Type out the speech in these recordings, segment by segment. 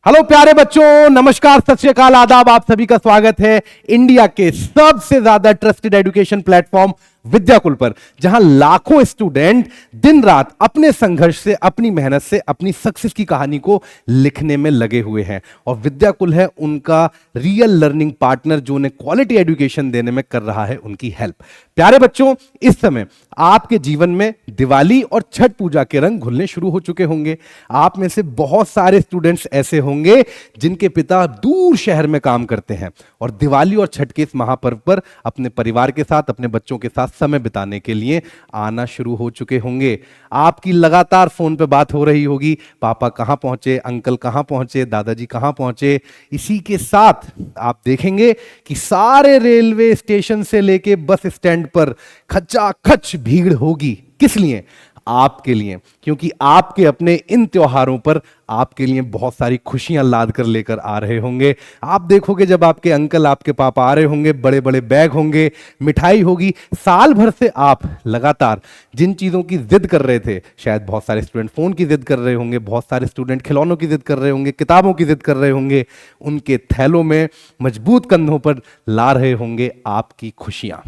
Hello प्यारे बच्चों, नमस्कार, सत श्री अकाल, आदाब। आप सभी का स्वागत है इंडिया के सबसे ज्यादा ट्रस्टेड एजुकेशन प्लेटफॉर्म विद्याकुल पर, जहां लाखों स्टूडेंट दिन रात अपने संघर्ष से, अपनी मेहनत से अपनी सक्सेस की कहानी को लिखने में लगे हुए हैं। और विद्याकुल है उनका रियल लर्निंग पार्टनर, जो उन्हें क्वालिटी एजुकेशन देने में कर रहा है उनकी हेल्प। प्यारे बच्चों, इस समय आपके जीवन में दिवाली और छठ पूजा के रंग घुलने शुरू हो चुके होंगे। आप में से बहुत सारे स्टूडेंट्स ऐसे होंगे जिनके पिता दूर शहर में काम करते हैं और दिवाली और छठ के इस महापर्व पर अपने परिवार के साथ, अपने बच्चों के साथ समय बिताने के लिए आना शुरू हो चुके होंगे। आपकी लगातार फोन पे बात हो रही होगी, पापा कहां पहुंचे, अंकल कहां पहुंचे, दादाजी कहां पहुंचे। इसी के साथ आप देखेंगे कि सारे रेलवे स्टेशन से लेके बस स्टैंड पर खचाखच भीड़ होगी। किस लिए? आपके लिए, क्योंकि आपके अपने इन त्योहारों पर आपके लिए बहुत सारी खुशियां लाद कर लेकर आ रहे होंगे। आप देखोगे जब आपके अंकल, आपके पापा आ रहे होंगे, बड़े बड़े बैग होंगे, मिठाई होगी। साल भर से आप लगातार जिन चीजों की जिद कर रहे थे, शायद बहुत सारे स्टूडेंट फोन की जिद कर रहे होंगे, बहुत सारे स्टूडेंट खिलौनों की जिद कर रहे होंगे, किताबों की जिद कर रहे होंगे, उनके थैलों में मजबूत कंधों पर ला रहे होंगे आपकी खुशियां,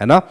है ना।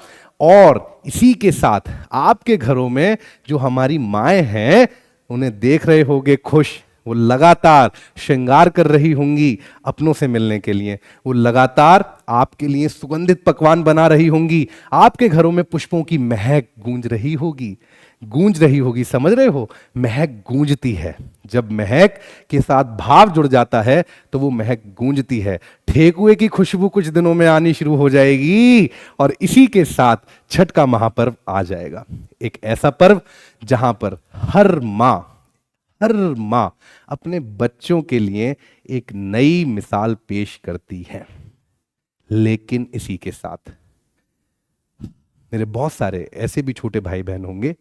और इसी के साथ आपके घरों में जो हमारी माएं हैं, उन्हें देख रहे होंगे खुश। वो लगातार श्रृंगार कर रही होंगी अपनों से मिलने के लिए। वो लगातार आपके लिए सुगंधित पकवान बना रही होंगी। आपके घरों में पुष्पों की महक गूंज रही होगी, गूंज रही होगी। समझ रहे हो? महक गूंजती है। जब महक के साथ भाव जुड़ जाता है तो वो महक गूंजती है। ठेकुए की खुशबू कुछ दिनों में आनी शुरू हो जाएगी और इसी के साथ छठ का महापर्व आ जाएगा। एक ऐसा पर्व जहां पर हर माँ अपने बच्चों के लिए एक नई मिसाल पेश करती है। लेकिन इसी के साथ मेरे बहुत सारे ऐसे भी छोटे भाई बहन होंगे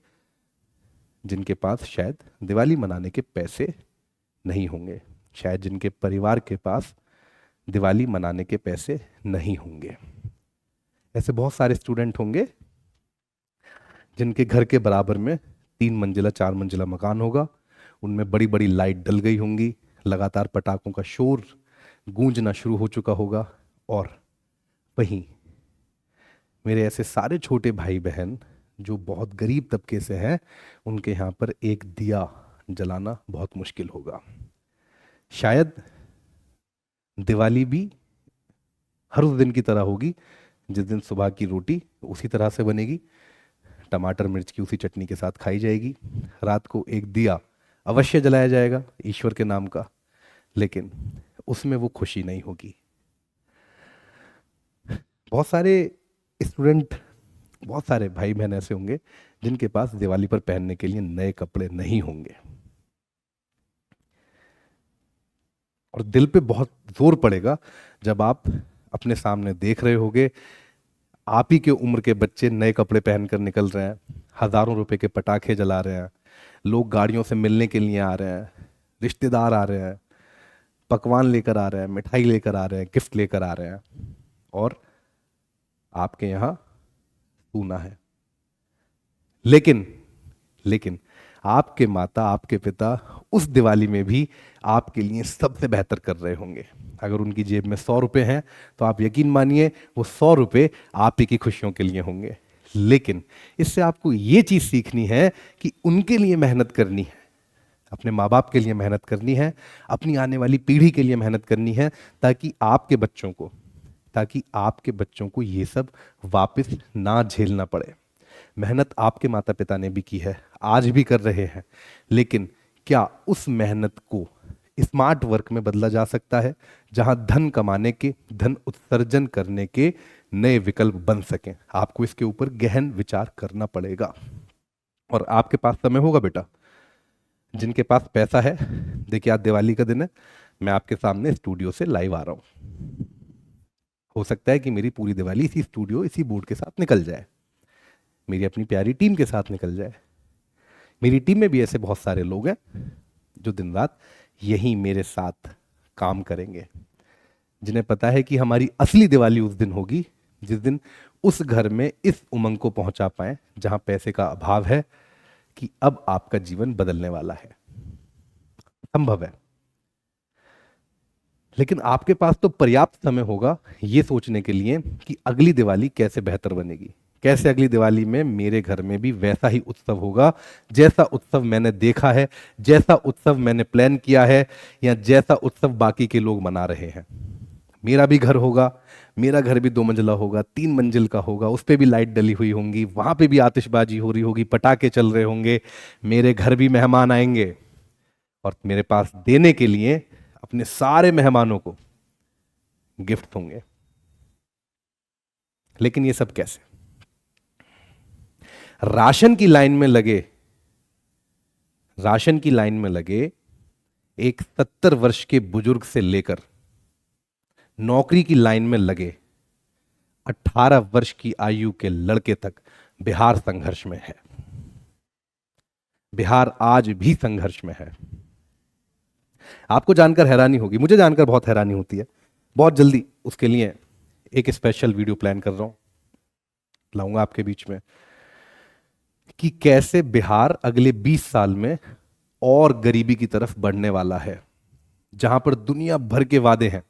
जिनके पास शायद दिवाली मनाने के पैसे नहीं होंगे, शायद जिनके परिवार के पास दिवाली मनाने के पैसे नहीं होंगे। ऐसे बहुत सारे स्टूडेंट होंगे जिनके घर के बराबर में 3 मंजिला 4 मंजिला मकान होगा, उनमें बड़ी बड़ी लाइट डल गई होंगी, लगातार पटाखों का शोर गूंजना शुरू हो चुका होगा। और वहीं मेरे ऐसे सारे छोटे भाई बहन जो बहुत गरीब तबके से हैं, उनके यहाँ पर एक दिया जलाना बहुत मुश्किल होगा। शायद दिवाली भी हर उस दिन की तरह होगी जिस दिन सुबह की रोटी उसी तरह से बनेगी, टमाटर मिर्च की उसी चटनी के साथ खाई जाएगी। रात को एक दिया अवश्य जलाया जाएगा ईश्वर के नाम का, लेकिन उसमें वो खुशी नहीं होगी। बहुत सारे स्टूडेंट, बहुत सारे भाई बहन ऐसे होंगे जिनके पास दिवाली पर पहनने के लिए नए कपड़े नहीं होंगे और दिल पे बहुत जोर पड़ेगा जब आप अपने सामने देख रहे होगे आप ही के उम्र के बच्चे नए कपड़े पहनकर निकल रहे हैं, हजारों रुपए के पटाखे जला रहे हैं, लोग गाड़ियों से मिलने के लिए आ रहे हैं, रिश्तेदार आ रहे हैं, पकवान लेकर आ रहे हैं, मिठाई लेकर आ रहे हैं, गिफ्ट लेकर आ रहे हैं, और आपके यहाँ सूना है। लेकिन आपके माता, आपके पिता उस दिवाली में भी आपके लिए सबसे बेहतर कर रहे होंगे। अगर उनकी जेब में 100 रुपए हैं तो आप यकीन मानिए वो 100 रुपए आप ही की खुशियों के लिए होंगे। लेकिन इससे आपको ये चीज सीखनी है कि उनके लिए मेहनत करनी है, अपने माँ बाप के लिए मेहनत करनी है, अपनी आने वाली पीढ़ी के लिए मेहनत करनी है, ताकि आपके बच्चों को ये सब वापस ना झेलना पड़े। मेहनत आपके माता पिता ने भी की है, आज भी कर रहे हैं, लेकिन क्या उस मेहनत को स्मार्ट वर्क में बदला जा सकता है, जहां धन कमाने के, धन उत्सर्जन करने के नए विकल्प बन सकें? आपको इसके ऊपर गहन विचार करना पड़ेगा। और आपके पास समय होगा बेटा, जिनके पास पैसा है, देखिए आज दिवाली का दिन है, मैं आपके सामने स्टूडियो से लाइव आ रहा हूं। हो सकता है कि मेरी पूरी दिवाली इसी स्टूडियो, इसी बोर्ड के साथ निकल जाए, मेरी अपनी प्यारी टीम के साथ निकल जाए। मेरी टीम में भी ऐसे बहुत सारे लोग हैं जो दिन रात यहीं मेरे साथ काम करेंगे, जिन्हें पता है कि हमारी असली दिवाली उस दिन होगी जिस दिन उस घर में इस उमंग को पहुंचा पाए जहां पैसे का अभाव है, कि अब आपका जीवन बदलने वाला है। संभव है लेकिन आपके पास तो पर्याप्त समय होगा ये सोचने के लिए कि अगली दिवाली कैसे बेहतर बनेगी, कैसे अगली दिवाली में मेरे घर में भी वैसा ही उत्सव होगा जैसा उत्सव मैंने देखा है, जैसा उत्सव मैंने प्लान किया है, या जैसा उत्सव बाकी के लोग मना रहे हैं। मेरा भी घर होगा, मेरा घर भी 2 मंजिला होगा, 3 मंजिल का होगा, उस पे भी लाइट डली हुई होंगी, वहां पे भी आतिशबाजी हो रही होगी, पटाखे चल रहे होंगे, मेरे घर भी मेहमान आएंगे और मेरे पास देने के लिए अपने सारे मेहमानों को गिफ्ट होंगे। लेकिन ये सब कैसे? राशन की लाइन में लगे, राशन की लाइन में लगे एक 70 वर्ष के बुजुर्ग से लेकर नौकरी की लाइन में लगे 18 वर्ष की आयु के लड़के तक बिहार संघर्ष में है। बिहार आज भी संघर्ष में है। आपको जानकर हैरानी होगी, मुझे जानकर बहुत हैरानी होती है। बहुत जल्दी उसके लिए एक स्पेशल वीडियो प्लान कर रहा हूं, लाऊंगा आपके बीच में, कि कैसे बिहार अगले 20 साल में और गरीबी की तरफ बढ़ने वाला है। जहां पर दुनिया भर के वादे हैं,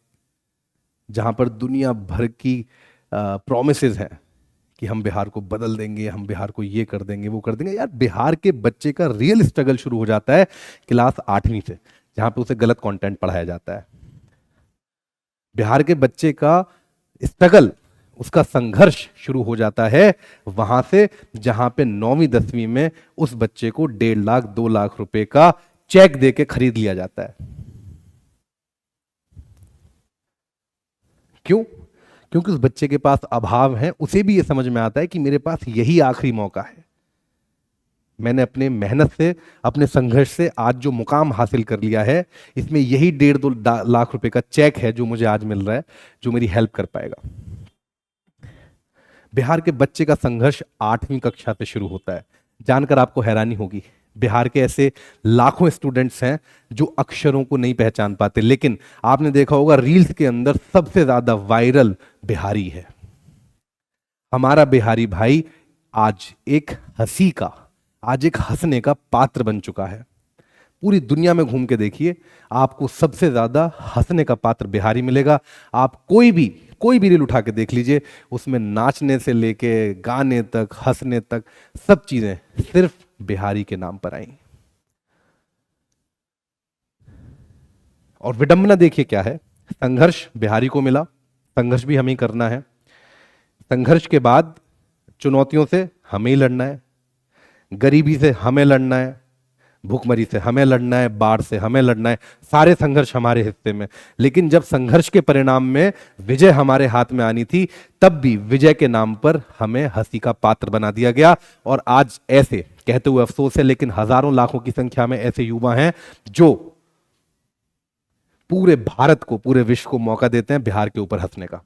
जहां पर दुनिया भर की प्रोमिसेस हैं कि हम बिहार को बदल देंगे, हम बिहार को ये कर देंगे, वो कर देंगे। यार, बिहार के बच्चे का रियल स्ट्रगल शुरू हो जाता है क्लास 8वीं से, जहां पे उसे गलत कंटेंट पढ़ाया जाता है। बिहार के बच्चे का स्ट्रगल, उसका संघर्ष शुरू हो जाता है वहां से जहां पे 9वीं 10वीं में उस बच्चे को 1.5 लाख 2 लाख रुपए का चेक देके खरीद लिया जाता है। क्यों? क्योंकि उस बच्चे के पास अभाव है। उसे भी यह समझ में आता है कि मेरे पास यही आखिरी मौका है। मैंने अपने मेहनत से, अपने संघर्ष से आज जो मुकाम हासिल कर लिया है, इसमें यही 1.5-2 लाख रुपए का चेक है जो मुझे आज मिल रहा है, जो मेरी हेल्प कर पाएगा। बिहार के बच्चे का संघर्ष 8वीं कक्षा से शुरू होता है। जानकर आपको हैरानी होगी, बिहार के ऐसे लाखों स्टूडेंट्स हैं जो अक्षरों को नहीं पहचान पाते, लेकिन आपने देखा होगा रील्स के अंदर सबसे ज्यादा वायरल बिहारी है। हमारा बिहारी भाई आज एक हंसी का, आज एक हंसने का पात्र बन चुका है। पूरी दुनिया में घूम के देखिए, आपको सबसे ज्यादा हंसने का पात्र बिहारी मिलेगा। आप कोई भी रील उठा के देख लीजिए, उसमें नाचने से लेके गाने तक, हंसने तक, सब चीजें सिर्फ बिहारी के नाम पर आई। और विडंबना देखिए क्या है, संघर्ष बिहारी को मिला, संघर्ष भी हमें ही करना है। संघर्ष के बाद चुनौतियों से हमें ही लड़ना है, गरीबी से हमें लड़ना है, भूखमरी से हमें लड़ना है, बाढ़ से हमें लड़ना है, सारे संघर्ष हमारे हिस्से में। लेकिन जब संघर्ष के परिणाम में विजय हमारे हाथ में आनी थी, तब भी विजय के नाम पर हमें हंसी का पात्र बना दिया गया। और आज ऐसे कहते हुए अफसोस है, लेकिन हजारों लाखों की संख्या में ऐसे युवा हैं जो पूरे भारत को, पूरे विश्व को मौका देते हैं बिहार के ऊपर हंसने का।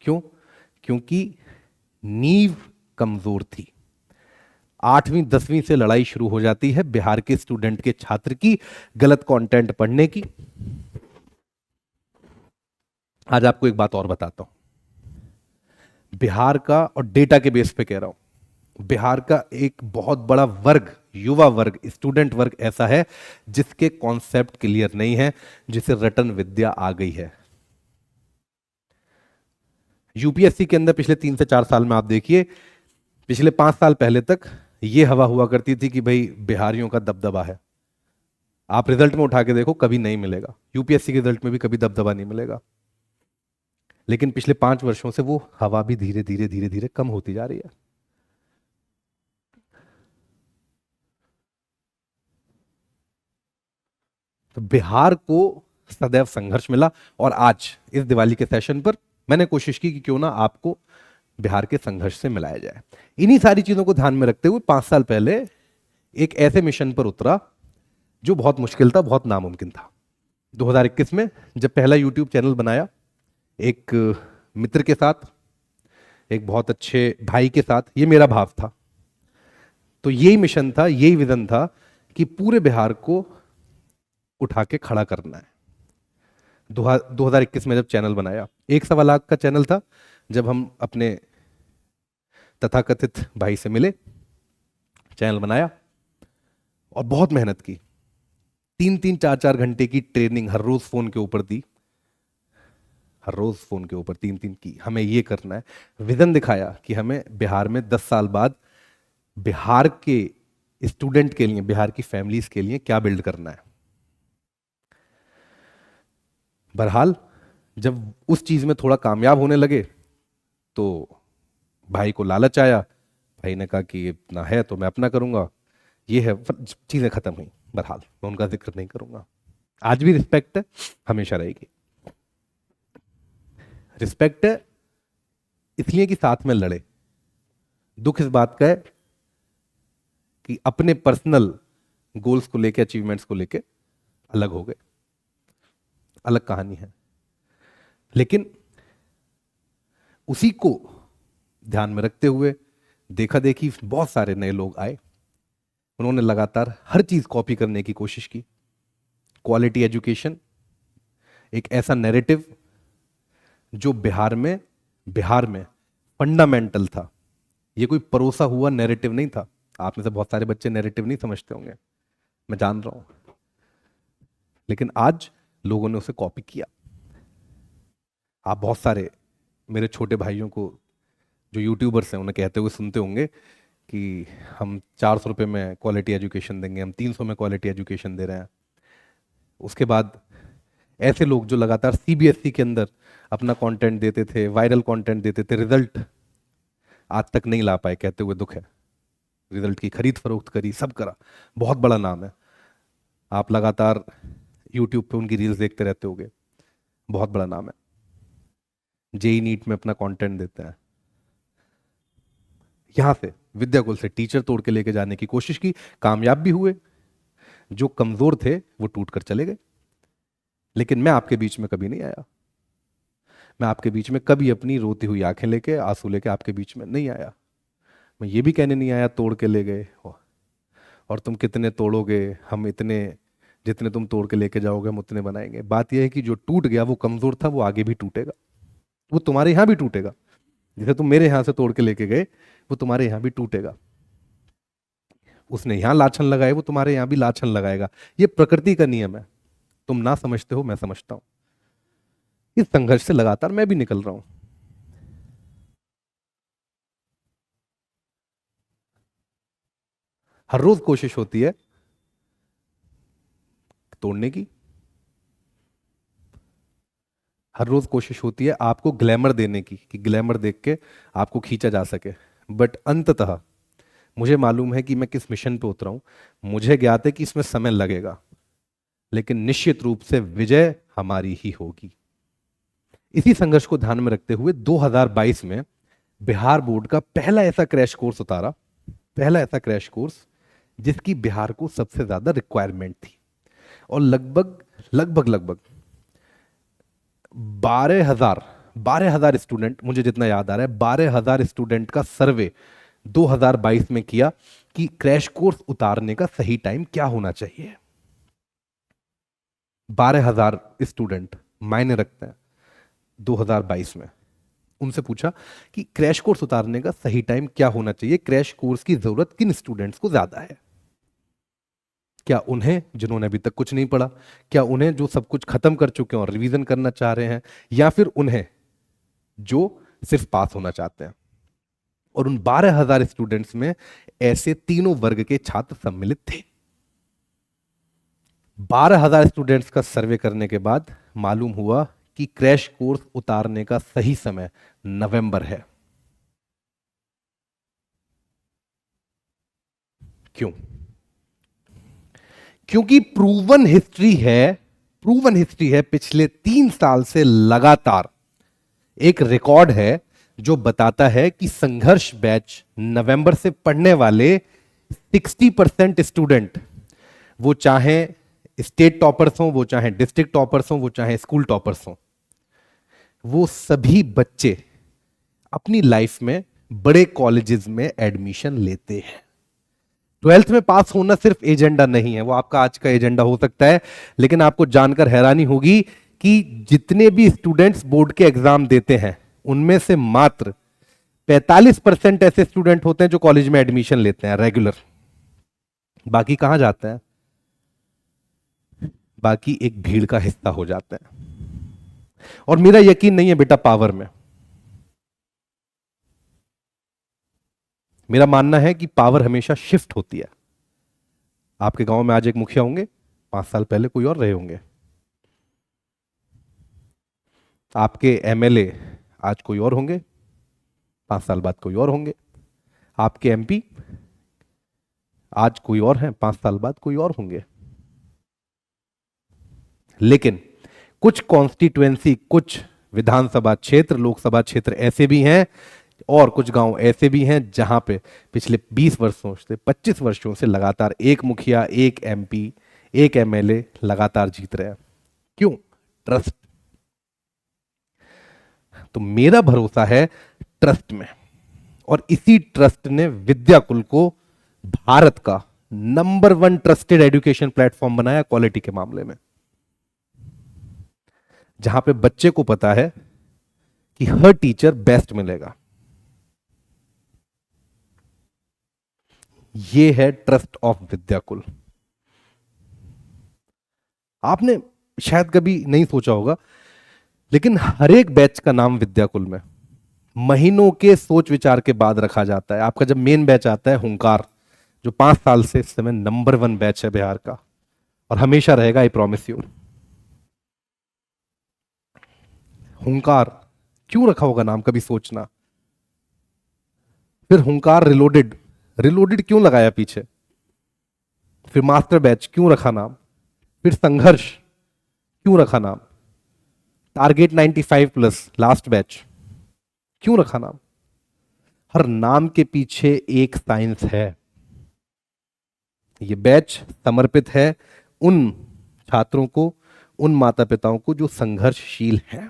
क्यों? क्योंकि नींव कमजोर थी। 8वीं 10वीं से लड़ाई शुरू हो जाती है बिहार के स्टूडेंट के, छात्र की, गलत कंटेंट पढ़ने की। आज आपको एक बात और बताता हूं, बिहार का, और डेटा के बेस पे कह रहा हूं, बिहार का एक बहुत बड़ा वर्ग, युवा वर्ग, स्टूडेंट वर्ग ऐसा है जिसके कॉन्सेप्ट क्लियर नहीं है, जिसे रटन विद्या आ गई है। यूपीएससी के अंदर पिछले 3 से 4 साल में आप देखिए, पिछले 5 साल पहले तक यह हवा हुआ करती थी कि भाई बिहारियों का दबदबा है। आप रिजल्ट में उठा के देखो, कभी नहीं मिलेगा। यूपीएससी के रिजल्ट में भी कभी दबदबा नहीं मिलेगा। लेकिन पिछले 5 वर्षों से वो हवा भी धीरे धीरे धीरे धीरे कम होती जा रही है। तो बिहार को सदैव संघर्ष मिला, और आज इस दिवाली के सेशन पर मैंने कोशिश की कि क्यों ना आपको बिहार के संघर्ष से मिलाया जाए। इन्हीं सारी चीजों को ध्यान में रखते हुए 5 साल पहले एक ऐसे मिशन पर उतरा जो बहुत मुश्किल था, बहुत नामुमकिन था। 2021 में जब पहला यूट्यूब चैनल बनाया, एक मित्र के साथ, एक बहुत अच्छे भाई के साथ, ये मेरा भाव था। तो यही मिशन था, यही विजन था कि पूरे बिहार को उठा के खड़ा करना है। 2021 में जब चैनल बनाया, 1.25 लाख का चैनल था। जब हम अपने तथाकथित भाई से मिले, चैनल बनाया और बहुत मेहनत की। 3-3 4-4 घंटे की ट्रेनिंग हर रोज फोन के ऊपर दी, हर रोज फोन के ऊपर 3-3 की, हमें ये करना है। विजन दिखाया कि हमें बिहार में 10 साल बाद बिहार के स्टूडेंट के लिए, बिहार की फैमिलीज के लिए क्या बिल्ड करना है। बहरहाल जब उस चीज में थोड़ा कामयाब होने लगे तो भाई को लालच आया, भाई ने कहा कि इतना है तो मैं अपना करूंगा, ये है, चीजें खत्म हुई। बहरहाल मैं उनका जिक्र नहीं करूंगा। आज भी रिस्पेक्ट है, हमेशा रहेगी। रिस्पेक्ट है इसलिए कि साथ में लड़े। दुख इस बात का है कि अपने पर्सनल गोल्स को लेके, अचीवमेंट्स को लेके अलग हो गए, अलग कहानी है। लेकिन उसी को ध्यान में रखते हुए देखा देखी बहुत सारे नए लोग आए, उन्होंने लगातार हर चीज कॉपी करने की कोशिश की। क्वालिटी एजुकेशन एक ऐसा नैरेटिव जो बिहार में फंडामेंटल था। ये कोई परोसा हुआ नैरेटिव नहीं था। आप में से बहुत सारे बच्चे नैरेटिव नहीं समझते होंगे, मैं जान रहा हूं, लेकिन आज लोगों ने उसे कॉपी किया। आप बहुत सारे मेरे छोटे भाइयों को जो यूट्यूबर्स हैं उन्हें कहते हुए सुनते होंगे कि हम 400 रुपये में क्वालिटी एजुकेशन देंगे, हम 300 में क्वालिटी एजुकेशन दे रहे हैं। उसके बाद ऐसे लोग जो लगातार सीबीएसई के अंदर अपना कंटेंट देते थे, वायरल कंटेंट देते थे, रिजल्ट आज तक नहीं ला पाए, कहते हुए दुख है। रिजल्ट की खरीद फरोख्त करी, सब करा, बहुत बड़ा नाम है। आप लगातार यूट्यूब पे उनकी रील्स देखते रहते होगे, बहुत बड़ा नाम है। जेई नीट में अपना कंटेंट देते हैं। यहां से विद्याकुल से टीचर तोड़ के लेके जाने की कोशिश की, कामयाब भी हुए। जो कमजोर थे वो टूट कर चले गए। लेकिन मैं आपके बीच में कभी नहीं आया, मैं आपके बीच में कभी अपनी रोती हुई आंखें लेके, आंसू लेके आपके बीच में नहीं आया। मैं ये भी कहने नहीं आया तोड़ के ले गए और तुम कितने तोड़ोगे, हम इतने, जितने तुम तोड़ के लेके जाओगे हम उतने बनाएंगे। बात यह है कि जो टूट गया वो कमजोर था, वो आगे भी टूटेगा, वो तुम्हारे यहां भी टूटेगा। जैसे तुम मेरे यहां से तोड़ के लेके गए, वो तुम्हारे यहां भी टूटेगा। उसने यहां लाछन लगाए, वो तुम्हारे यहां भी लाछन लगाएगा। ये प्रकृति का नियम है। तुम ना समझते हो, मैं समझता हूं। इस संघर्ष से लगातार मैं भी निकल रहा हूं। हर रोज कोशिश होती है तोड़ने की, हर रोज कोशिश होती है आपको ग्लैमर देने की, कि ग्लैमर देख के आपको खींचा जा सके। बट अंततः मुझे मालूम है कि मैं किस मिशन पे उतरा हूं। मुझे ज्ञात है कि इसमें समय लगेगा, लेकिन निश्चित रूप से विजय हमारी ही होगी। इसी संघर्ष को ध्यान में रखते हुए 2022 में बिहार बोर्ड का पहला ऐसा क्रैश कोर्स उतारा, पहला ऐसा क्रैश कोर्स जिसकी बिहार को सबसे ज्यादा रिक्वायरमेंट थी। और लगभग लगभग लगभग 12,000 स्टूडेंट, मुझे जितना याद आ रहा है 12,000 स्टूडेंट का सर्वे 2022 में किया कि क्रैश कोर्स उतारने का सही टाइम क्या होना चाहिए। 12,000 स्टूडेंट मायने रखते हैं 2022 में। उनसे पूछा कि क्रैश कोर्स उतारने का सही टाइम क्या होना चाहिए, क्रैश कोर्स की जरूरत किन स्टूडेंट्स को ज्यादा है। क्या उन्हें जिन्होंने अभी तक कुछ नहीं पढ़ा, क्या उन्हें जो सब कुछ खत्म कर चुके हैं और रिवीजन करना चाह रहे हैं, या फिर उन्हें जो सिर्फ पास होना चाहते हैं। और उन 12,000 स्टूडेंट्स में ऐसे तीनों वर्ग के छात्र सम्मिलित थे। 12,000 स्टूडेंट्स का सर्वे करने के बाद मालूम हुआ कि क्रैश कोर्स उतारने का सही समय नवंबर है। क्यों? क्योंकि प्रूवन हिस्ट्री है पिछले 3 साल से लगातार एक रिकॉर्ड है जो बताता है कि संघर्ष बैच नवंबर से पढ़ने वाले 60% स्टूडेंट, वो चाहे स्टेट टॉपर्स हों, वो चाहे डिस्ट्रिक्ट टॉपर्स हों, वो चाहे स्कूल टॉपर्स हों, वो सभी बच्चे अपनी लाइफ में बड़े कॉलेजेस में एडमिशन लेते हैं। 12th में पास होना सिर्फ एजेंडा नहीं है, वो आपका आज का एजेंडा हो सकता है, लेकिन आपको जानकर हैरानी होगी कि जितने भी स्टूडेंट्स बोर्ड के एग्जाम देते हैं उनमें से मात्र 45% ऐसे स्टूडेंट होते हैं जो कॉलेज में एडमिशन लेते हैं रेगुलर। बाकी कहां जाते हैं? बाकी एक भीड़ का हिस्सा हो जाते हैं। और मेरा यकीन नहीं है बेटा पावर में, मेरा मानना है कि पावर हमेशा शिफ्ट होती है। आपके गांव में आज एक मुखिया होंगे, 5 साल पहले कोई और रहे होंगे। आपके एमएलए आज कोई और होंगे, 5 साल बाद कोई और होंगे। आपके एमपी आज कोई और हैं, 5 साल बाद कोई और होंगे। लेकिन कुछ कॉन्स्टिट्युएंसी, कुछ विधानसभा क्षेत्र, लोकसभा क्षेत्र ऐसे भी हैं और कुछ गांव ऐसे भी हैं जहां पे पिछले 20 वर्षों से, 25 वर्षों से लगातार एक मुखिया, एक एमपी, एक एमएलए लगातार जीत रहे हैं। क्यों? ट्रस्ट। तो मेरा भरोसा है ट्रस्ट में, और इसी ट्रस्ट ने विद्याकुल को भारत का नंबर 1 ट्रस्टेड एजुकेशन प्लेटफॉर्म बनाया क्वालिटी के मामले में, जहां पे बच्चे को पता है कि हर टीचर बेस्ट मिलेगा। यह है ट्रस्ट ऑफ विद्याकुल। आपने शायद कभी नहीं सोचा होगा, लेकिन हर एक बैच का नाम विद्याकुल में महीनों के सोच विचार के बाद रखा जाता है। आपका जब मेन बैच आता है हुंकार, जो 5 साल से इस समय नंबर 1 बैच है बिहार का, और हमेशा रहेगा, आई प्रॉमिस यू। हुंकार क्यों रखा होगा नाम, कभी सोचना। फिर हुंकार रिलोडेड, रिलोडेड क्यों लगाया पीछे। फिर मास्टर बैच क्यों रखा नाम। फिर संघर्ष क्यों रखा नाम। टारगेट 95+ लास्ट बैच क्यों रखा नाम। हर नाम के पीछे एक साइंस है। यह बैच समर्पित है उन छात्रों को, उन माता पिताओं को जो संघर्षशील हैं,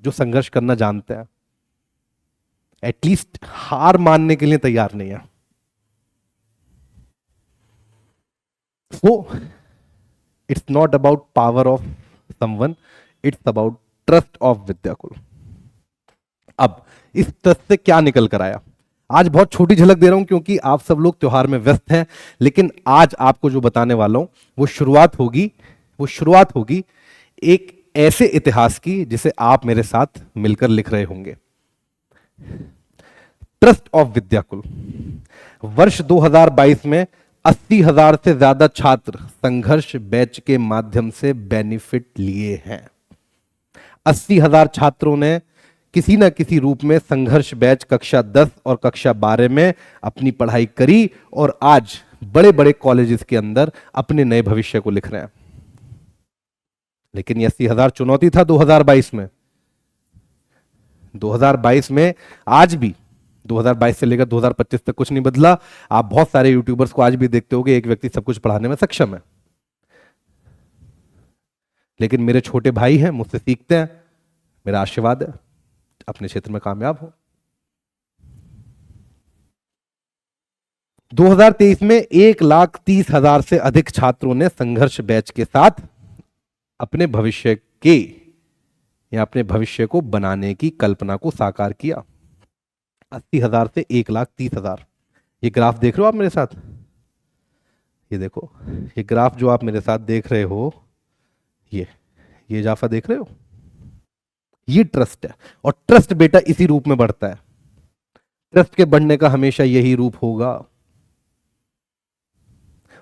जो संघर्ष करना जानते हैं, एटलीस्ट हार मानने के लिए तैयार नहीं है। So it's not about power of someone, it's about trust of Vidyakul. अब इस ट्रस्ट से क्या निकल कर आया, आज बहुत छोटी झलक दे रहा हूं क्योंकि आप सब लोग त्योहार में व्यस्त हैं, लेकिन आज आपको जो बताने वाला हूं वो शुरुआत होगी एक ऐसे इतिहास की जिसे आप मेरे साथ मिलकर लिख रहे होंगे। Trust of Vidyakul. वर्ष 2022 में 80,000 से ज्यादा छात्र संघर्ष बैच के माध्यम से बेनिफिट लिए हैं। 80,000 छात्रों ने किसी ना किसी रूप में संघर्ष बैच कक्षा 10 और कक्षा 12 में अपनी पढ़ाई करी और आज बड़े बड़े कॉलेजेस के अंदर अपने नए भविष्य को लिख रहे हैं। लेकिन ये 80,000 चुनौती था 2022 में। 2022 में आज भी, 2022 से लेकर 2025 तक कुछ नहीं बदला। आप बहुत सारे यूट्यूबर्स को आज भी देखते होगे, एक व्यक्ति सब कुछ पढ़ाने में सक्षम है, लेकिन मेरे छोटे भाई हैं, मुझसे सीखते हैं, मेरा आशीर्वाद है, अपने क्षेत्र में कामयाब हो। 2023 में 1,30,000 से अधिक छात्रों ने संघर्ष बैच के साथ अपने भविष्य के या अपने भविष्य को बनाने की कल्पना को साकार किया। 80,000 से 1,30,000। ये ग्राफ देख रहे हो आप मेरे साथ, ये देखो, ये ग्राफ जो आप मेरे साथ देख रहे हो, ये इजाफा देख रहे हो, ये ट्रस्ट है। और ट्रस्ट बेटा इसी रूप में बढ़ता है। ट्रस्ट के बढ़ने का हमेशा यही रूप होगा।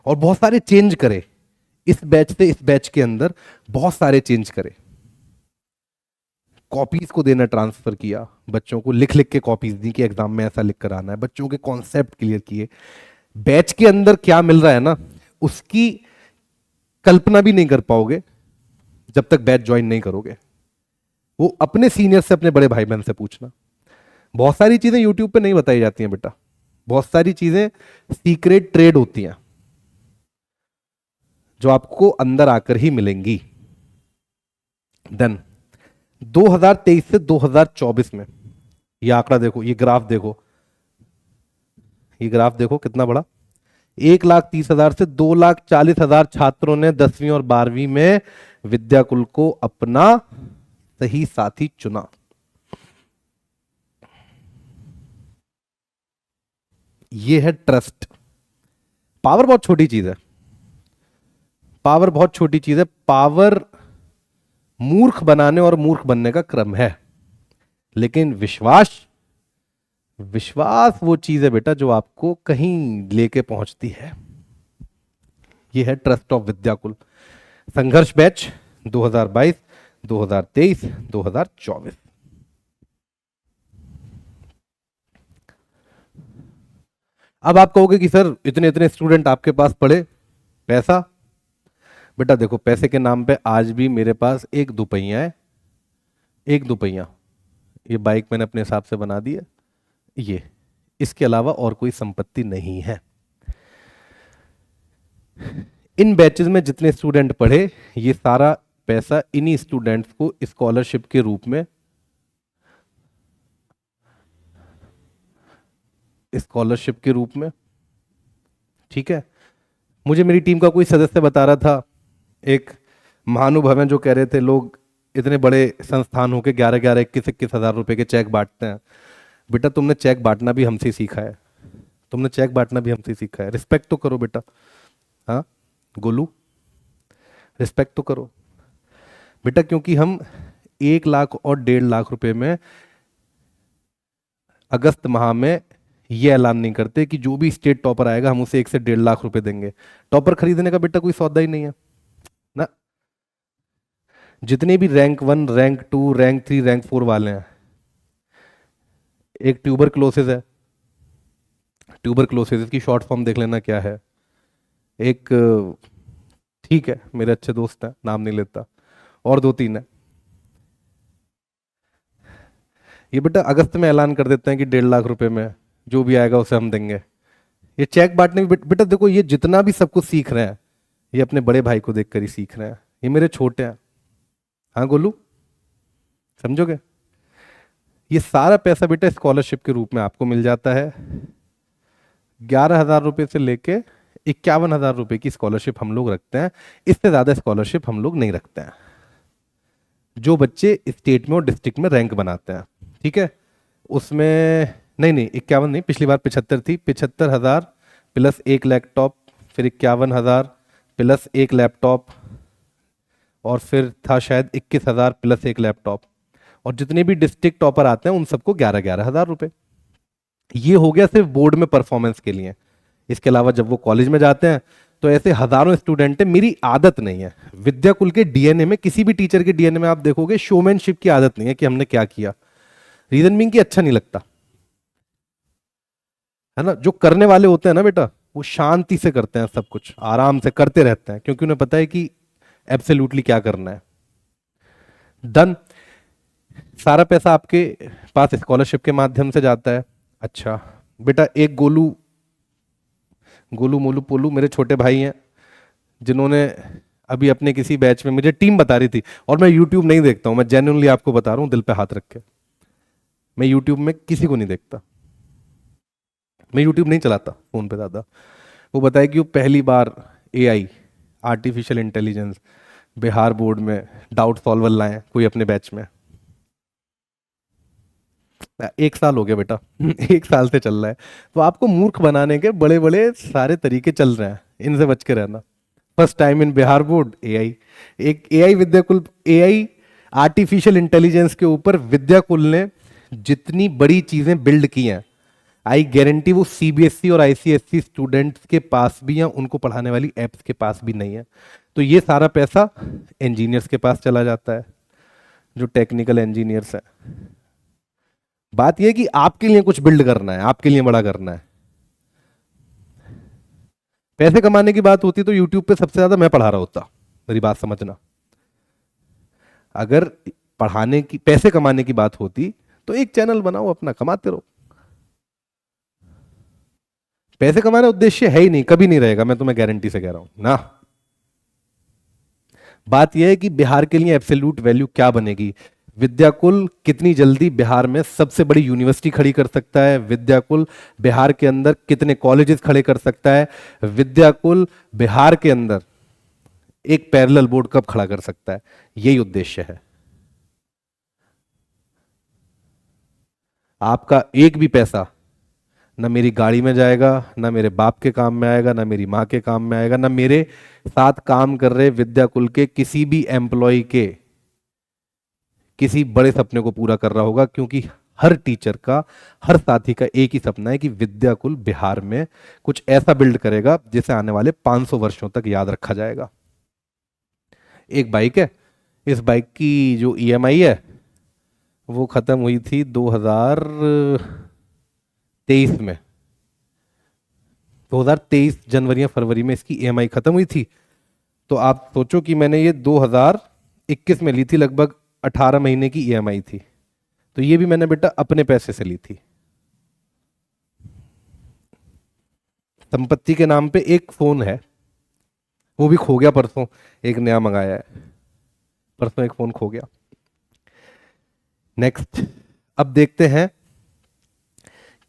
और बहुत सारे चेंज करे, इस बैच से इस बैच के अंदर बहुत सारे चेंज करे। कॉपीज को देना ट्रांसफर किया, बच्चों को लिख लिख के कॉपीज दी कि एग्जाम में ऐसा लिख कर आना है, बच्चों के कॉन्सेप्ट क्लियर किए। बैच के अंदर क्या मिल रहा है ना, उसकी कल्पना भी नहीं कर पाओगे जब तक बैच ज्वाइन नहीं करोगे। वो अपने सीनियर से, अपने बड़े भाई बहन से पूछना। बहुत सारी चीजें यूट्यूब पे नहीं बताई जाती हैं बेटा, बहुत सारी चीजें सीक्रेट ट्रेड होती हैं जो आपको अंदर आकर ही मिलेंगी। देन 2023 से 2024 में ये आंकड़ा देखो, ये ग्राफ देखो, ये ग्राफ देखो कितना बड़ा। 1,30,000 से 2,40,000 छात्रों ने 10वीं और 12वीं में विद्याकुल को अपना सही साथी चुना। ये है ट्रस्ट। पावर बहुत छोटी चीज है, पावर बहुत छोटी चीज है, पावर मूर्ख बनाने और मूर्ख बनने का क्रम है, लेकिन विश्वास, विश्वास वो चीज है बेटा जो आपको कहीं लेके पहुंचती है। ये है ट्रस्ट ऑफ विद्याकुल। संघर्ष बैच 2022, 2023, 2024। अब आप कहोगे कि सर इतने इतने स्टूडेंट आपके पास पढ़े, पैसा? बेटा देखो, पैसे के नाम पे आज भी मेरे पास एक दुपहिया है, एक दुपहिया। ये बाइक मैंने अपने हिसाब से बना दी है, ये, इसके अलावा और कोई संपत्ति नहीं है। इन बैचेस में जितने स्टूडेंट पढ़े, ये सारा पैसा इन्हीं स्टूडेंट्स को स्कॉलरशिप के रूप में, स्कॉलरशिप के रूप में, ठीक है। मुझे मेरी टीम का कोई सदस्य बता रहा था, एक महानुभव हैं जो कह रहे थे लोग इतने बड़े संस्थान होके 11-11, 21-21 हजार रुपए के चेक बांटते हैं। बेटा तुमने चेक बांटना भी हमसे सीखा है, तुमने चेक बांटना भी हमसे सीखा है, रिस्पेक्ट तो करो बेटा। हाँ गोलू, रिस्पेक्ट तो करो बेटा, क्योंकि हम 1 लाख और 1.5 लाख रुपए में अगस्त माह में ये ऐलान नहीं करते कि जो भी स्टेट टॉपर आएगा हम उसे 1 से 1.5 लाख रुपए देंगे। टॉपर खरीदने का बेटा कोई सौदा ही नहीं है ना। जितने भी रैंक 1, रैंक 2, रैंक 3, रैंक 4 वाले हैं, एक ट्यूबर क्लोसिस है, ट्यूबर क्लोसिस की शॉर्ट फॉर्म देख लेना क्या है। एक, ठीक है मेरे अच्छे दोस्त हैं, नाम नहीं लेता, और 2-3 है। ये बेटा अगस्त में ऐलान कर देते हैं कि 1.5 लाख रुपए में जो भी आएगा उसे हम देंगे। ये चेक बांटने में बेटा देखो, ये जितना भी सब कुछ सीख रहे हैं, ये अपने बड़े भाई को देखकर ही सीख रहे हैं, ये मेरे छोटे हैं। हाँ गोलू, समझोगे? ये सारा पैसा बेटा स्कॉलरशिप के रूप में आपको मिल जाता है। 11,000 रुपए से लेके 51,000 रुपए की स्कॉलरशिप हम लोग रखते हैं, इससे ज्यादा स्कॉलरशिप हम लोग नहीं रखते हैं। जो बच्चे स्टेट में और डिस्ट्रिक्ट में रैंक बनाते हैं, ठीक है, उसमें नहीं 51 नहीं, पिछली बार 75 थी। 75,000 प्लस 1 लैपटॉप, फिर 51,000 प्लस 1 लैपटॉप, और फिर था शायद 21,000 प्लस 1 लैपटॉप। और जितने भी डिस्ट्रिक्ट टॉपर आते हैं उन सबको 11,000 रुपए। ये हो गया सिर्फ बोर्ड में परफॉर्मेंस के लिए। इसके अलावा जब वो कॉलेज में जाते हैं तो ऐसे हजारों स्टूडेंट हैं। मेरी आदत नहीं है, विद्याकुल के डीएनए में, किसी भी टीचर के डीएनए में आप देखोगे शोमैनशिप की आदत नहीं है कि हमने क्या किया। रीजन बीइंग कि अच्छा नहीं लगता है ना। जो करने वाले होते हैं ना बेटा, वो शांति से करते हैं, सब कुछ आराम से करते रहते हैं, क्योंकि उन्हें पता है कि एब्सोल्युटली क्या करना है। डन। सारा पैसा आपके पास स्कॉलरशिप के माध्यम से जाता है। अच्छा बेटा, एक गोलू, गोलू मोलू पोलू मेरे छोटे भाई हैं, जिन्होंने अभी अपने किसी बैच में, मुझे टीम बता रही थी, और मैं यूट्यूब नहीं देखता हूं, मैं जेन्युइनली आपको बता रहा हूं दिल पे हाथ रख के, मैं यूट्यूब में किसी को नहीं देखता, मैं यूट्यूब नहीं चलाता फोन पे ज़्यादा। वो बताया कि वो पहली बार AI, artificial intelligence, Bihar board में डाउट सॉल्वर लाए कोई अपने बैच में। 1 साल हो गया बेटा 1 साल से चल रहा है। तो आपको मूर्ख बनाने के बड़े बड़े सारे तरीके चल रहे हैं, इनसे बच के रहना। First time in Bihar board AI, एक AI Vidyakul, AI artificial intelligence के ऊपर विद्याकुल ने जितनी बड़ी चीजें बिल्ड की हैं, आई गारंटी वो सीबीएसई और आईसीएसई स्टूडेंट्स के पास भी हैं, उनको पढ़ाने वाली एप्स के पास भी नहीं है। तो ये सारा पैसा इंजीनियर्स के पास चला जाता है, जो टेक्निकल इंजीनियर्स हैं। बात यह है कि आपके लिए कुछ बिल्ड करना है, आपके लिए बड़ा करना है। पैसे कमाने की बात होती तो यूट्यूब पे सबसे ज्यादा मैं पढ़ा रहा होता, मेरी बात समझना। अगर पढ़ाने की, पैसे कमाने की बात होती तो एक चैनल बनाओ अपना, कमाते रहो। पैसे कमाना उद्देश्य है ही नहीं, कभी नहीं रहेगा, मैं तुम्हें गारंटी से कह रहा हूं ना। बात यह है कि बिहार के लिए एब्सोल्यूट वैल्यू क्या बनेगी। विद्याकुल कितनी जल्दी बिहार में सबसे बड़ी यूनिवर्सिटी खड़ी कर सकता है, विद्याकुल बिहार के अंदर कितने कॉलेजेस खड़े कर सकता है, विद्याकुल बिहार के अंदर एक पैरेलल बोर्ड कब खड़ा कर सकता है, यही उद्देश्य है। आपका एक भी पैसा ना मेरी गाड़ी में जाएगा, ना मेरे बाप के काम में आएगा, ना मेरी माँ के काम में आएगा, ना मेरे साथ काम कर रहे विद्याकुल के किसी भी एम्प्लॉय के किसी बड़े सपने को पूरा कर रहा होगा। क्योंकि हर टीचर का, हर साथी का एक ही सपना है कि विद्याकुल बिहार में कुछ ऐसा बिल्ड करेगा जिसे आने वाले 500 वर्षों तक याद रखा जाएगा। एक बाइक है, इस बाइक की जो ईएमआई है वो खत्म हुई थी 2023 में। 2023 जनवरी या फरवरी में इसकी ईएमआई खत्म हुई थी। तो आप सोचो कि मैंने ये 2021 में ली थी, लगभग 18 महीने की ईएमआई थी। तो ये भी मैंने बेटा अपने पैसे से ली थी। संपत्ति के नाम पे एक फोन है, वो भी खो गया परसों, एक नया मंगाया है, परसों एक फोन खो गया। नेक्स्ट, अब देखते हैं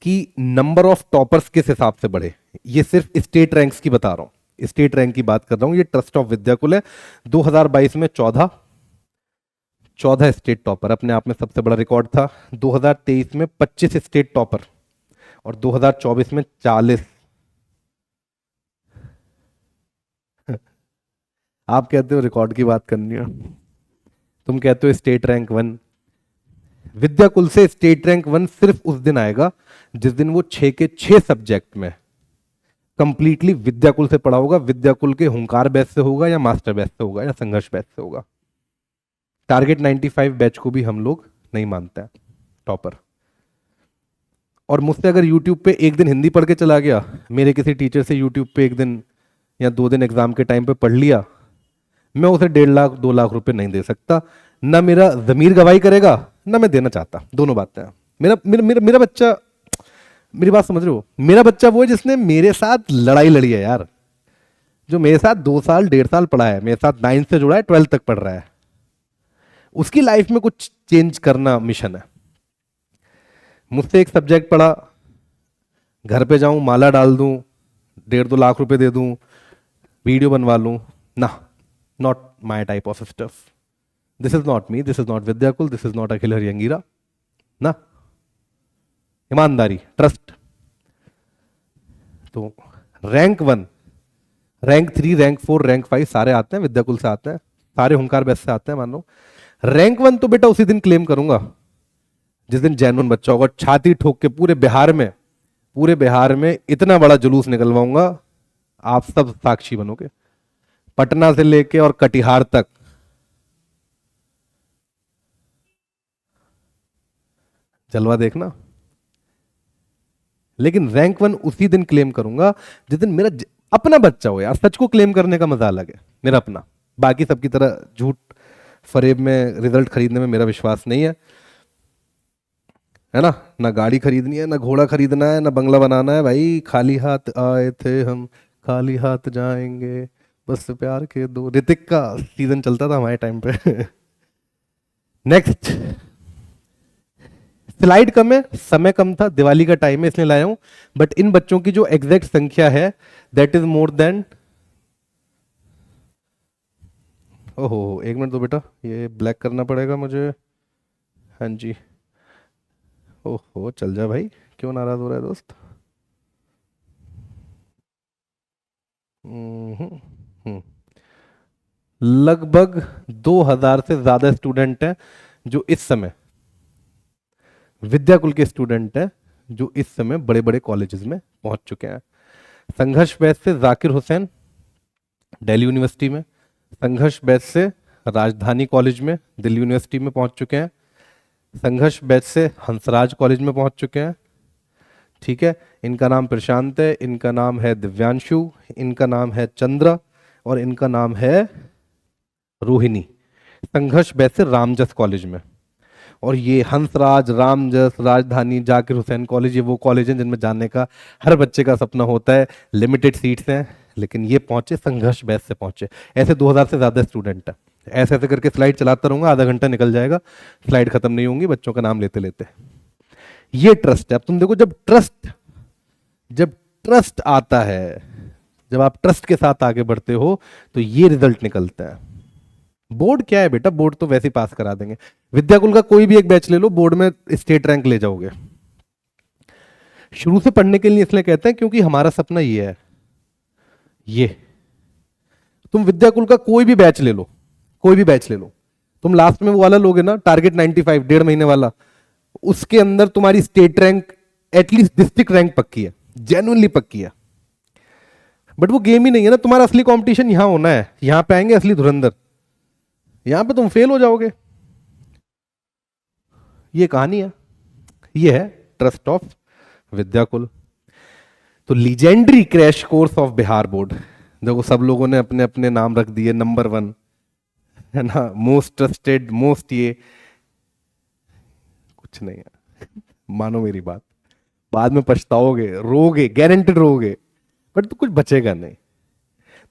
कि नंबर ऑफ टॉपर्स किस हिसाब से बढ़े। ये सिर्फ स्टेट रैंक्स की बता रहा हूं, स्टेट रैंक की बात कर रहा हूं। ये ट्रस्ट ऑफ विद्याकुल है। 2022 में 14 स्टेट टॉपर, अपने आप में सबसे बड़ा रिकॉर्ड था। 2023 में 25 स्टेट टॉपर और 2024 में 40। आप कहते हो रिकॉर्ड की बात करनी है, तुम कहते हो स्टेट रैंक 1। विद्याकुल से स्टेट रैंक 1 सिर्फ उस दिन आएगा जिस दिन वो 6 के 6 सब्जेक्ट में कंप्लीटली विद्याकुल से पढ़ा होगा। विद्याकुल के हुंकार बैच से होगा या मास्टर बैच से होगा या संघर्ष बैच से होगा। टारगेट 95 बैच को भी हम लोग नहीं मानते हैं टॉपर। और मुझसे अगर यूट्यूब पे एक दिन हिंदी पढ़ के चला गया, मेरे किसी टीचर से यूट्यूब पे एक दिन या 2 दिन एग्जाम के टाइम पे पढ़ लिया, मैं उसे 1.5 लाख 2 लाख रुपए नहीं दे सकता। ना मेरा जमीर गवाही करेगा, ना मैं देना चाहता। दोनों बातें हैं। मेरा मेरा मेरा मेरा बच्चा, मेरी बात समझ रहे हो, मेरा बच्चा वो है जिसने मेरे साथ लड़ाई लड़ी है यार, जो मेरे साथ 2 साल 1.5 साल पढ़ा है, मेरे साथ 9 से जुड़ा है, 12 तक पढ़ रहा है। उसकी लाइफ में कुछ चेंज करना मिशन है। मुझसे एक सब्जेक्ट पढ़ा, घर पे जाऊं माला डाल दूं, 1.5-2 लाख रुपए दे दूं, वीडियो बनवा लूं, ना, not my type of stuff. This is not me, this is not Vidyakul, this is not Akhil Hariyangira ना। ईमानदारी, ट्रस्ट। तो रैंक 1, रैंक 3, रैंक 4, रैंक 5 सारे आते हैं विद्याकुल से, आते हैं सारे, हुंकार बैच से आते हैं मान लो। रैंक 1 तो बेटा उसी दिन क्लेम करूंगा जिस दिन जेन्युइन बच्चा होगा। छाती ठोक के पूरे बिहार में इतना बड़ा जुलूस निकलवाऊंगा, आप सब साक्षी बनोगे। पटना से लेके और कटिहार तक जलवा देखना। लेकिन रैंक 1 उसी दिन क्लेम करूंगा जिस दिन मेरा अपना बच्चा हो। यार सच को क्लेम करने का मजा अलग है, मेरा अपना। बाकी सबकी तरह झूठ फरेब में रिजल्ट खरीदने में मेरा विश्वास नहीं है ना। ना गाड़ी खरीदनी है, ना घोड़ा खरीदना है, ना बंगला बनाना है। भाई खाली हाथ आए थे हम, खाली हाथ जाएंगे, बस प्यार के दो। ऋतिक का सीजन चलता था हमारे टाइम पे। नेक्स्ट, स्लाइड कम है, समय कम था, दिवाली का टाइम है इसलिए लाया हूं। बट इन बच्चों की जो एग्जैक्ट संख्या है दैट इज मोर देन, ओहो 1 मिनट दो बेटा, ये ब्लैक करना पड़ेगा मुझे। हाँ जी, ओहो चल जा भाई, क्यों नाराज हो रहा है दोस्त। हम्म। लगभग 2000 से ज्यादा स्टूडेंट हैं जो इस समय विद्याकुल के स्टूडेंट हैं, जो इस समय बड़े बड़े कॉलेजेस में पहुंच चुके हैं। संघर्ष बैच से जाकिर हुसैन दिल्ली यूनिवर्सिटी में, संघर्ष बैच से राजधानी कॉलेज में दिल्ली यूनिवर्सिटी में पहुंच चुके हैं, संघर्ष बैच से हंसराज कॉलेज में पहुंच चुके हैं। ठीक है, इनका नाम प्रशांत है, इनका नाम है दिव्यांशु, इनका नाम है चंद्र और इनका नाम है रोहिणी। संघर्ष बैच से रामजस कॉलेज में। और ये हंसराज, रामजस, राजधानी, जाकिर हुसैन कॉलेज, ये वो कॉलेज हैं जिनमें जाने का हर बच्चे का सपना होता है। लिमिटेड सीट्स हैं, लेकिन ये पहुंचे संघर्ष बैच से पहुंचे। ऐसे 2000 से ज्यादा स्टूडेंट हैं। ऐसे ऐसे करके स्लाइड चलाता रहूंगा, आधा घंटा निकल जाएगा, स्लाइड खत्म नहीं होंगी बच्चों का नाम लेते लेते। ये ट्रस्ट है। अब तुम देखो, जब ट्रस्ट आता है, जब आप ट्रस्ट के साथ आगे बढ़ते हो तो ये रिजल्ट निकलता है। बोर्ड क्या है बेटा, बोर्ड तो वैसे ही पास करा देंगे। विद्याकुल का कोई भी एक बैच ले लो, बोर्ड में स्टेट रैंक ले जाओगे। शुरू से पढ़ने के लिए इसलिए कहते हैं क्योंकि हमारा सपना ये है। ये तुम विद्याकुल का कोई भी बैच ले लो, कोई भी बैच ले लो, तुम लास्ट में वो वाला लोगे ना, टारगेट 95 डेढ़ महीने वाला, उसके अंदर तुम्हारी state rank, at least district rank पक्की है, जेन्युइनली पक्की है। बट वो गेम ही नहीं है ना, तुम्हारा असली कंपटीशन यहां होना है, यहां पे आएंगे असली धुरंधर, यहां पे तुम फेल हो जाओगे। ये कहानी है, ये है ट्रस्ट ऑफ विद्याकुल। तो legendary crash course of Bihar board, देखो सब लोगों ने अपने अपने नाम रख दिए, नंबर 1 है ना, मोस्ट ट्रस्टेड, मोस्ट ये, कुछ नहीं है। मानो मेरी बात, बाद में पछताओगे, रोगे, गारंटेड रोगे, बट तो कुछ बचेगा नहीं।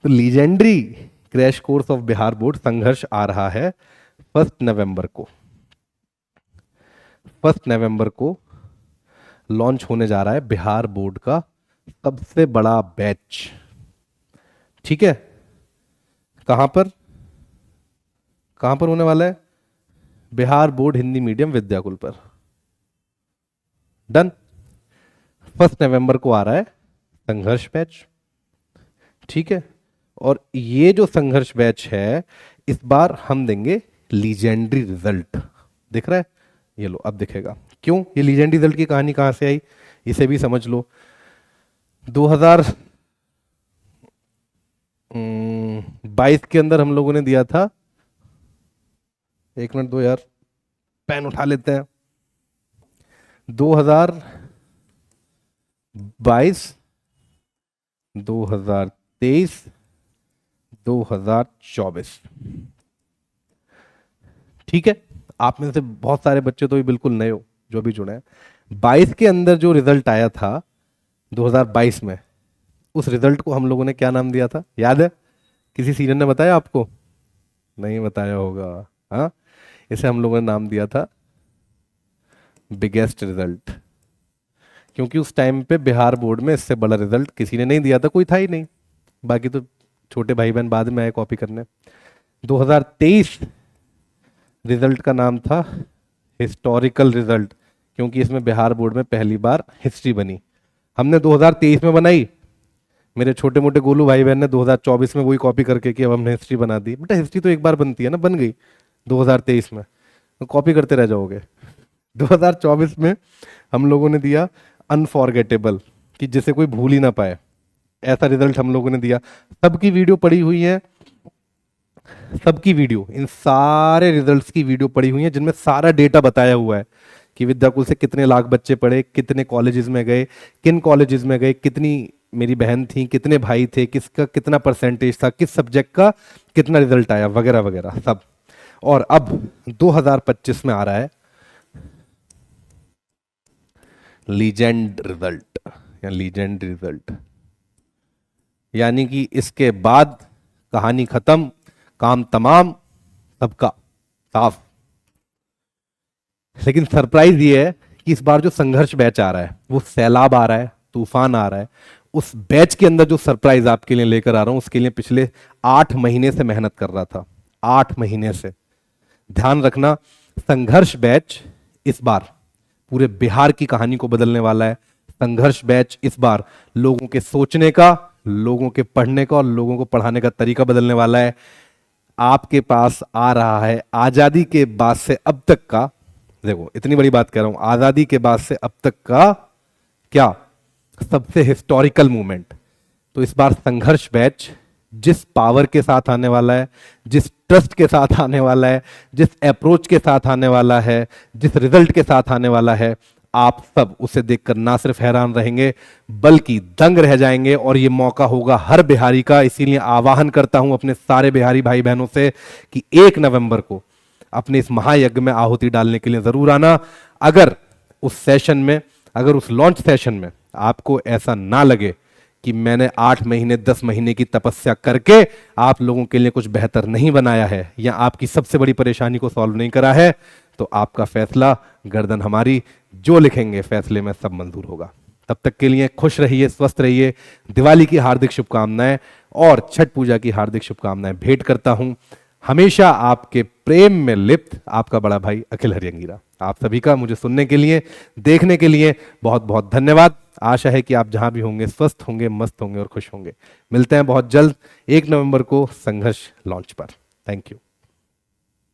तो legendary crash course of Bihar board संघर्ष आ रहा है 1 नवंबर को। 1 नवंबर को लॉन्च होने जा रहा है बिहार बोर्ड का सबसे बड़ा बैच। ठीक है, कहां पर, कहां पर होने वाला है? बिहार बोर्ड हिंदी मीडियम विद्याकुल पर। डन। 1 नवंबर को आ रहा है संघर्ष बैच। ठीक है, और ये जो संघर्ष बैच है, इस बार हम देंगे लीजेंडरी रिजल्ट। दिख रहा है? ये लो, अब दिखेगा। क्यों? ये लीजेंडरी रिजल्ट की कहानी कहां से आई, इसे भी समझ लो। 2022 के अंदर हम लोगों ने दिया था, एक मिनट दो यार, पेन उठा लेते हैं। 2022, 2023, 2024। ठीक है, आप में से बहुत सारे बच्चे तो भी बिल्कुल नए हो जो भी जुड़े हैं। 22 के अंदर जो रिजल्ट आया था 2022 में, उस रिजल्ट को हम लोगों ने क्या नाम दिया था, याद है? किसी सीनियर ने बताया आपको? नहीं बताया होगा। हाँ, इसे हम लोगों ने नाम दिया था बिगेस्ट रिजल्ट, क्योंकि उस टाइम पे बिहार बोर्ड में इससे बड़ा रिजल्ट किसी ने नहीं दिया था, कोई था ही नहीं। बाकी तो छोटे भाई बहन बाद में आए कॉपी करने। 2023 रिजल्ट का नाम था हिस्टोरिकल रिजल्ट, क्योंकि इसमें बिहार बोर्ड में पहली बार हिस्ट्री बनी। हमने 2023 में बनाई, मेरे छोटे मोटे गोलू भाई बहन ने 2024 में वही कॉपी करके कि अब हमने हिस्ट्री बना दी। बेटा हिस्ट्री तो एक बार बनती है ना, बन गई 2023 में, तो कॉपी करते रह जाओगे। 2024 में हम लोगों ने दिया अनफॉरगेटेबल, कि जिसे कोई भूल ही ना पाए, ऐसा रिजल्ट हम लोगों ने दिया। सबकी वीडियो पड़ी हुई है, सबकी वीडियो, इन सारे रिजल्ट्स की वीडियो पड़ी हुई है, जिनमें सारा डेटा बताया हुआ है कि विद्याकुल से कितने लाख बच्चे पढ़े, कितने कॉलेजेस में गए, किन कॉलेजेस में गए, कितनी मेरी बहन थी, कितने भाई थे, किसका कितना परसेंटेज था, किस सब्जेक्ट का कितना रिजल्ट आया, वगैरह वगैरह सब। और अब 2025 में आ रहा है लीजेंड रिजल्ट या लीजेंड रिजल्ट, यानी कि इसके बाद कहानी खत्म, काम तमाम, सबका साफ। लेकिन सरप्राइज ये है कि इस बार जो संघर्ष बैच आ रहा है, वो सैलाब आ रहा है, तूफान आ रहा है। उस बैच के अंदर जो सरप्राइज आपके लिए लेकर आ रहा हूं, उसके लिए पिछले 8 महीने से मेहनत कर रहा था, 8 महीने से। ध्यान रखना, संघर्ष बैच इस बार पूरे बिहार की कहानी को बदलने वाला है। संघर्ष बैच इस बार लोगों के सोचने का, लोगों के पढ़ने का और लोगों को पढ़ाने का तरीका बदलने वाला है। आपके पास आ रहा है आजादी के बाद से अब तक का, देखो इतनी बड़ी बात कह रहा हूं, आजादी के बाद से अब तक का क्या सबसे हिस्टोरिकल मूवमेंट। तो इस बार संघर्ष बैच जिस पावर के साथ आने वाला है, जिस ट्रस्ट के साथ आने वाला है, जिस अप्रोच के साथ आने वाला है, जिस रिजल्ट के साथ आने वाला है, आप सब उसे देखकर ना सिर्फ हैरान रहेंगे बल्कि दंग रह जाएंगे। और यह मौका होगा हर बिहारी का। इसीलिए आह्वान करता हूं अपने सारे बिहारी भाई बहनों से कि 1 नवंबर को अपने इस महायज्ञ में आहुति डालने के लिए जरूर आना। अगर उस सेशन में, अगर उस लॉन्च सेशन में आपको ऐसा ना लगे कि मैंने 8 महीने 10 महीने की तपस्या करके आप लोगों के लिए कुछ बेहतर नहीं बनाया है या आपकी सबसे बड़ी परेशानी को सॉल्व नहीं करा है, तो आपका फैसला, गर्दन हमारी, जो लिखेंगे फैसले में सब मंजूर होगा। तब तक के लिए खुश रहिए, स्वस्थ रहिए। दिवाली की हार्दिक शुभकामनाएं और छठ पूजा की हार्दिक शुभकामनाएं भेंट करता हूं। हमेशा आपके प्रेम में लिप्त आपका बड़ा भाई अखिल हरियंगीरा। आप सभी का मुझे सुनने के लिए, देखने के लिए बहुत बहुत धन्यवाद। आशा है कि आप जहां भी होंगे स्वस्थ होंगे, मस्त होंगे और खुश होंगे। मिलते हैं बहुत जल्द 1 नवंबर को संघर्ष लॉन्च पर। Thank you.